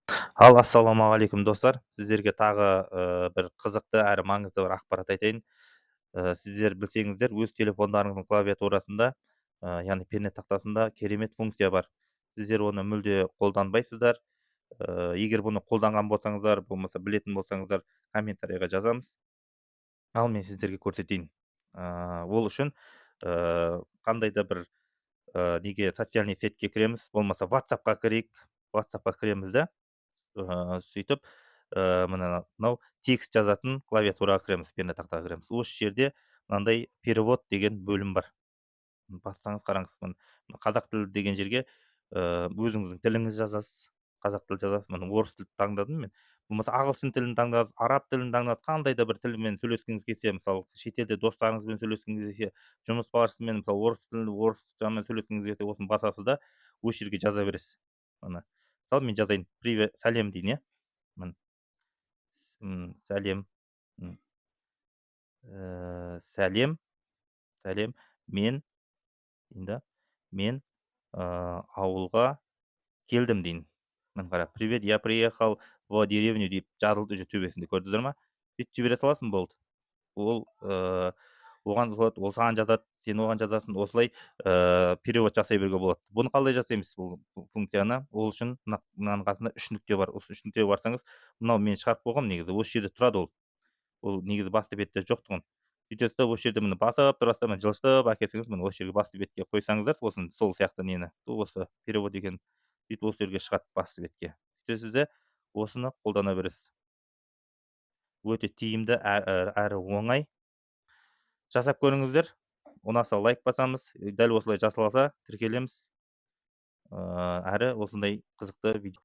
Ассалаумағалейкум достар. Сіздерге тағы бір қызықты әрі маңызды бір ақпарат айтайын. Сіздер білсеңіздер, өз телефондарыңыздың клавиатурасында, яғни пернет тақтасында керемет функция бар. Сіздер оны мүлде қолданбайсыздар. Егер бұны қолданған болсаңыздар, болмаса білетін болсаңыздар, комментарийға жазамыз. Ал мен сіздерге көрсетейін. Ол үшін қандай да бір неге социальный сетьке кіреміз, болмаса WhatsApp-қа кірейік. WhatsApp-қа кіреміз да, сөйтіп мынау текст жазатын клавиатураға кіреміз, пернет тақтаға кіреміз. Осы жерде мынандай перевод деген бөлім бар. Бассаңыз қараңыз, мына қазақ тілі деген жерге өзіңіздің тіліңіз жазасыз, қазақ тілі жазасыз, міне орыс тілді таңдадым мен. Болмаса ағылшын тілін таңдадыңыз, араб тілін таңдадыңыз, қандай да бір тілмен сөйлескіңіз келсе, мысалы шетелде достарыңызбен сөйлескіңіз келсе, жұмыс барысымен мысалы орыс тілінде орыс жағынан сөйлескіңіз келсе, осыны басасыз да осы жерге жаза бересіз. Мына мысалы мен жазайын, привет, сәлем дейін, иә. Міне сәлем, сәлем, сәлем, мен дейін да, мен ауылға келдім дейін. Міне қара, привет, я приехал в деревню деп жазылды уже төбесінде, көрдіңіздер ма? Сөйтіп жібере саласың, болды. Ол оған болады, ол саған жазады, сен оған жазасың, осылай перевод жасай беруге болады. Бұны қалай жасаймыз, бұл функцияны? Ол үшін мынаның қасында үш нүкте бар. Осы үш нүктеге барсаңыз, мынау мен шығарып қойғам негізі, осы жерде тұрады ол. Ол негізі басты бетте жоқ тұғын. Сөйтесіз да осы жерде міне басып тұрасыздар, міне жылжытып әкелсеңіз, міне осы жерге басты бетке қойсаңыздар, осыны сол сияқты нені, осы перевод екен. Сөйтіп осы жерге шығады басты бетке. Сөйтесіз де осыны қолдана бересіз. Өте тиімді әрі оңай. Жасап көріңіздер. Ұнаса лайк басамыз. Дәл осылай жасалса тіркелеміз. Әрі осындай қызықты видео